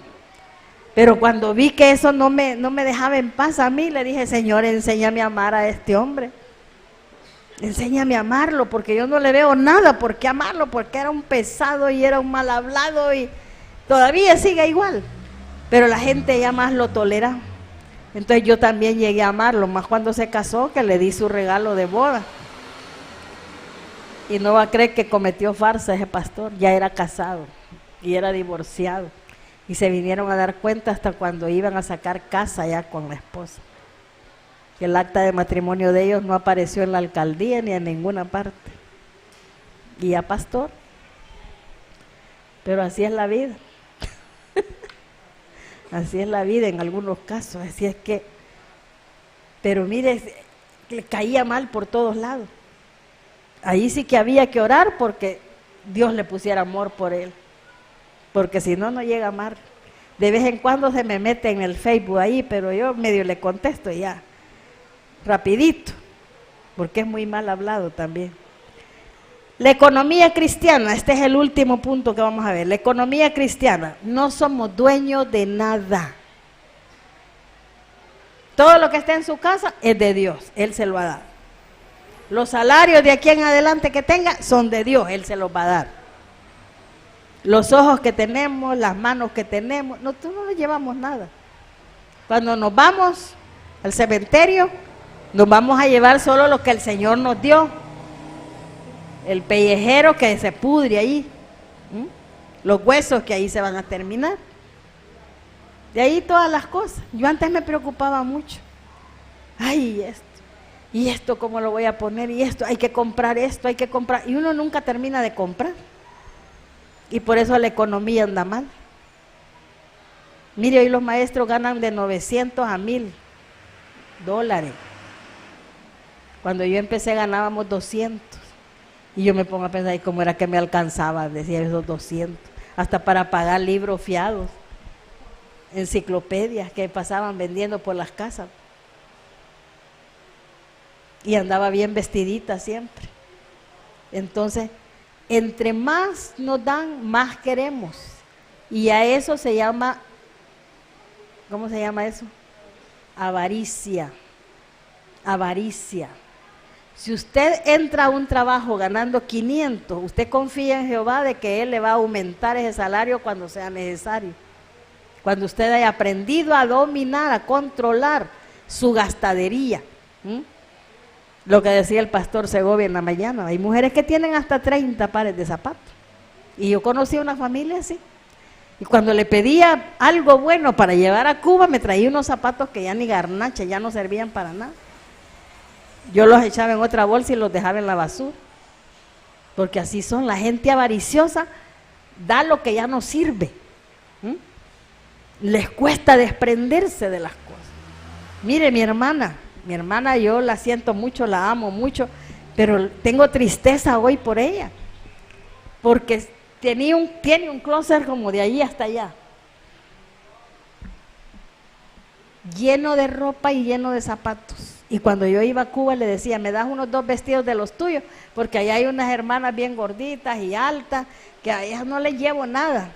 A: Pero cuando vi que eso no me dejaba en paz a mí, le dije, Señor, enséñame a amar a este hombre. Enséñame a amarlo, porque yo no le veo nada por qué amarlo, porque era un pesado y era un mal hablado y todavía sigue igual. Pero la gente ya más lo tolera. Entonces yo también llegué a amarlo, más cuando se casó, que le di su regalo de boda. Y no va a creer que cometió farsa ese pastor, ya era casado y era divorciado. Y se vinieron a dar cuenta hasta cuando iban a sacar casa ya con la esposa. Que el acta de matrimonio de ellos no apareció en la alcaldía ni en ninguna parte. Y ya pastor. Pero así es la vida. Así es la vida en algunos casos. Así es que, pero mire, le caía mal por todos lados. Ahí sí que había que orar porque Dios le pusiera amor por él. Porque si no, no llega a amar. De vez en cuando se me mete en el Facebook ahí, pero yo medio le contesto ya. Rapidito, porque es muy mal hablado también. La economía cristiana, este es el último punto que vamos a ver. La economía cristiana, no somos dueños de nada. Todo lo que está en su casa es de Dios, Él se lo ha dado. Los salarios de aquí en adelante que tenga son de Dios, Él se los va a dar. Los ojos que tenemos, las manos que tenemos, nosotros no llevamos nada. Cuando nos vamos al cementerio, nos vamos a llevar solo lo que el Señor nos dio. El pellejero que se pudre ahí. Los huesos que ahí se van a terminar. De ahí todas las cosas. Yo antes me preocupaba mucho. Ay, y esto cómo lo voy a poner, y esto, hay que comprar esto, hay que comprar. Y uno nunca termina de comprar. Y por eso la economía anda mal. Mire, hoy los maestros ganan de $900 a $1,000. Cuando yo empecé ganábamos 200. Y yo me pongo a pensar, ¿y cómo era que me alcanzaba? Decía esos 200. Hasta para pagar libros fiados, enciclopedias que pasaban vendiendo por las casas. Y andaba bien vestidita siempre. Entonces, entre más nos dan, más queremos. Y a eso se llama, ¿cómo se llama eso? Avaricia. Avaricia. Si usted entra a un trabajo ganando 500, usted confía en Jehová de que Él le va a aumentar ese salario cuando sea necesario. Cuando usted haya aprendido a dominar, a controlar su gastadería. Lo que decía el pastor Segovia en la mañana, hay mujeres que tienen hasta 30 pares de zapatos. Y yo conocí una familia así. Y cuando le pedía algo bueno para llevar a Cuba, me traía unos zapatos que ya ni garnacha, ya no servían para nada. Yo los echaba en otra bolsa y los dejaba en la basura. Porque así son, la gente avariciosa da lo que ya no sirve. Les cuesta desprenderse de las cosas. Mire, mi hermana yo la siento mucho, la amo mucho, pero tengo tristeza hoy por ella. Porque tiene un closet como de allí hasta allá. Lleno de ropa y lleno de zapatos. Y cuando yo iba a Cuba le decía, me das unos 2 vestidos de los tuyos, porque allá hay unas hermanas bien gorditas y altas, que a ellas no les llevo nada.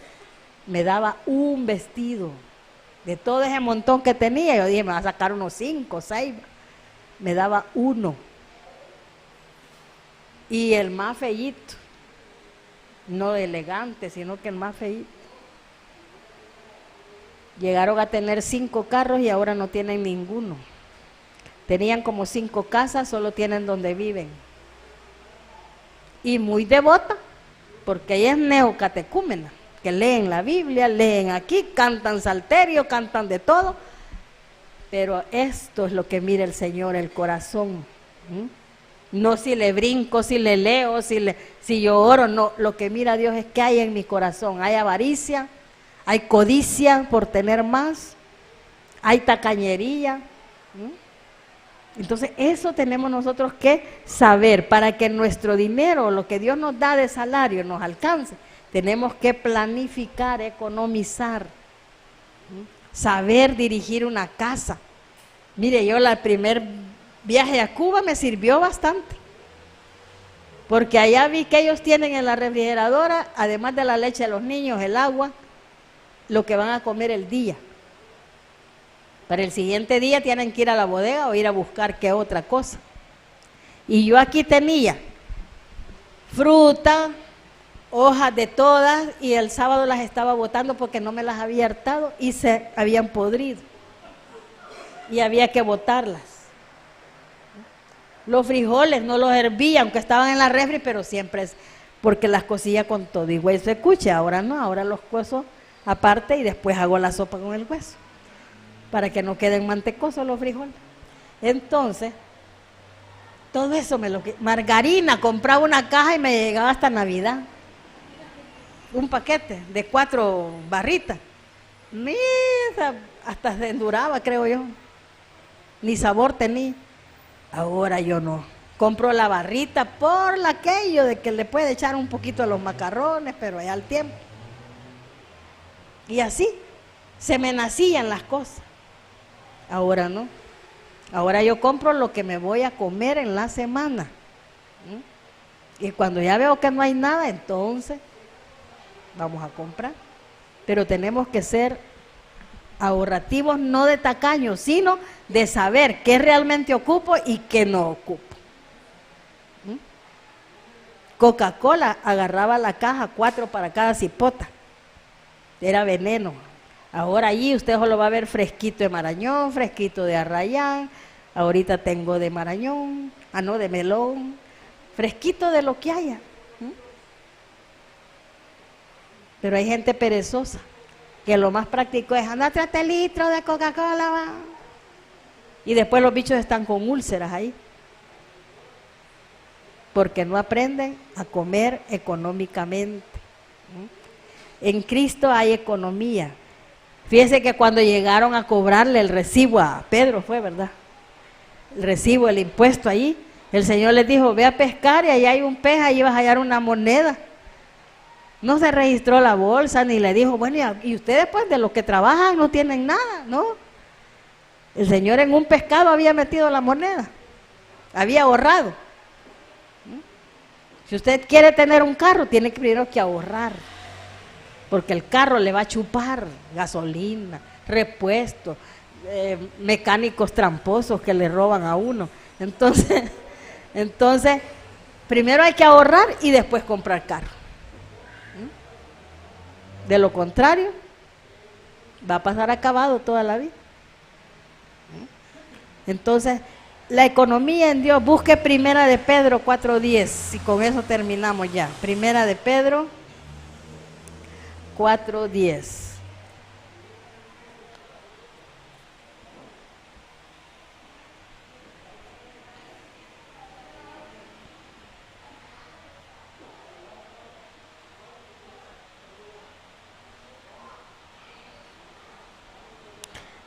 A: Me daba un vestido de todo ese montón que tenía. Yo dije, me va a sacar unos 5, 6. Me daba uno. Y el más feíto, no elegante, sino que el más feíto. Llegaron a tener 5 carros y ahora no tienen ninguno. Tenían como 5 casas, solo tienen donde viven. Y muy devota, porque ella es neocatecúmena, que leen la Biblia, leen aquí, cantan salterio, cantan de todo. Pero esto es lo que mira el Señor, el corazón. No si le brinco, si le leo, si yo oro, no. Lo que mira Dios es que hay en mi corazón. Hay avaricia, hay codicia por tener más, hay tacañería. Entonces eso tenemos nosotros que saber. Para que nuestro dinero, lo que Dios nos da de salario, nos alcance, tenemos que planificar, economizar, saber dirigir una casa. Mire, yo el primer viaje a Cuba me sirvió bastante, porque allá vi que ellos tienen en la refrigeradora, además de la leche de los niños, el agua, lo que van a comer el día. Para el siguiente día tienen que ir a la bodega o ir a buscar qué otra cosa. Y yo aquí tenía fruta, hojas de todas, y el sábado las estaba botando porque no me las había hartado y se habían podrido. Y había que botarlas. Los frijoles no los hervía, aunque estaban en la refri, pero siempre es porque las cocía con todo y hueso de cuche. Ahora no, ahora los cuezo aparte y después hago la sopa con el hueso, para que no queden mantecosos los frijoles. Entonces, todo eso margarina, compraba una caja y me llegaba hasta Navidad. Un paquete de 4 barritas. Mira, hasta se enduraba, creo yo. Ni sabor tenía. Ahora yo no. Compro la barrita por aquello de que le puede echar un poquito a los macarrones, pero allá al tiempo. Y así se me nacían las cosas. Ahora no. Ahora yo compro lo que me voy a comer en la semana. Y cuando ya veo que no hay nada, entonces vamos a comprar. Pero tenemos que ser ahorrativos, no de tacaños, sino de saber qué realmente ocupo y qué no ocupo. Coca-Cola agarraba la caja, 4 para cada cipota. Era veneno. Ahora allí usted solo va a ver fresquito de Marañón, fresquito de Arrayán. Ahorita tengo de Marañón, de melón, fresquito de lo que haya. Pero hay gente perezosa, que lo más práctico es andar 3 litros de Coca-Cola. Y después los bichos están con úlceras ahí. Porque no aprenden a comer económicamente. En Cristo hay economía. Fíjese que cuando llegaron a cobrarle el recibo a Pedro, fue verdad, el recibo, el impuesto ahí, El Señor les dijo, ve a pescar y allá hay un pez, ahí vas a hallar una moneda. No se registró la bolsa, ni le dijo, bueno, y ustedes pues de los que trabajan no tienen nada, ¿no? El Señor en un pescado había metido la moneda, había ahorrado. Si usted quiere tener un carro, tiene primero que ahorrar, porque el carro le va a chupar gasolina, repuestos, mecánicos tramposos que le roban a uno. Entonces, primero hay que ahorrar y después comprar carro. De lo contrario, va a pasar acabado toda la vida. Entonces, la economía en Dios, busque Primera de Pedro 4:10, y con eso terminamos ya. Primera de Pedro 4:10.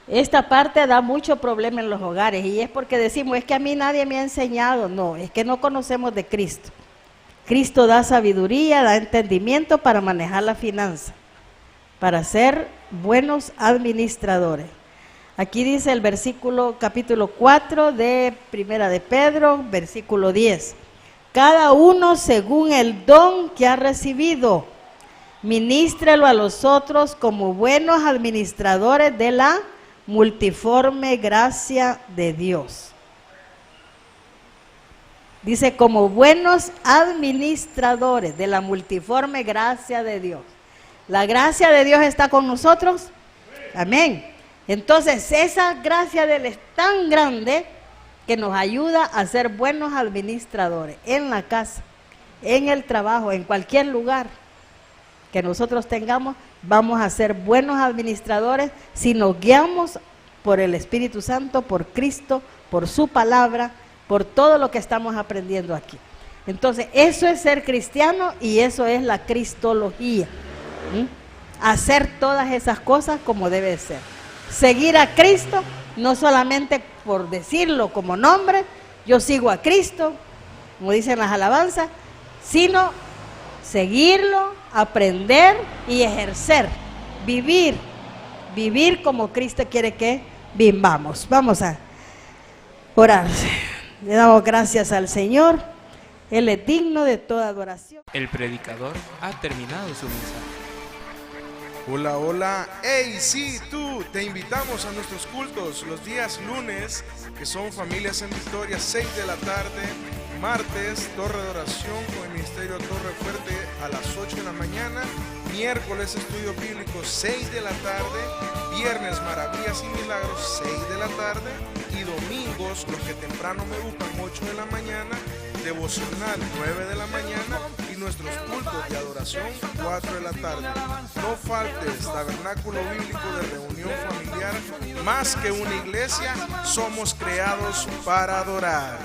A: Esta parte da mucho problema en los hogares y es porque decimos, es que a mí nadie me ha enseñado. No, es que no conocemos de Cristo. Cristo da sabiduría, da entendimiento para manejar la finanza, para ser buenos administradores. Aquí dice el versículo, capítulo 4 de Primera de Pedro, versículo 10. Cada uno según el don que ha recibido, ministrelo a los otros como buenos administradores de la multiforme gracia de Dios. Dice, como buenos administradores de la multiforme gracia de Dios. La gracia de Dios está con nosotros. Amén. Entonces, esa gracia de Él es tan grande que nos ayuda a ser buenos administradores en la casa, en el trabajo, en cualquier lugar que nosotros tengamos. Vamos a ser buenos administradores si nos guiamos por el Espíritu Santo, por Cristo, por su palabra, por todo lo que estamos aprendiendo aquí. Entonces, eso es ser cristiano y eso es la cristología. Hacer todas esas cosas como debe ser. Seguir a Cristo, no solamente por decirlo como nombre, yo sigo a Cristo, como dicen las alabanzas, sino seguirlo, aprender y ejercer, vivir como Cristo quiere que vivamos. Vamos a orar. Le damos gracias al Señor, Él es digno de toda adoración.
B: El predicador ha terminado su mensaje.
C: Hola, hola, hey, sí, tú, te invitamos a nuestros cultos los días lunes, que son Familias en Victoria, 6 de la tarde, martes, Torre de Oración con el Ministerio Torre Fuerte a las 8 de la mañana, miércoles, Estudio Bíblico, 6 de la tarde, viernes, Maravillas y Milagros, 6 de la tarde, y domingos, los que temprano me buscan, 8 de la mañana, devocional 9 de la mañana y nuestros cultos de adoración 4 de la tarde. No faltes, tabernáculo bíblico de reunión familiar, más que una iglesia, somos creados para adorar.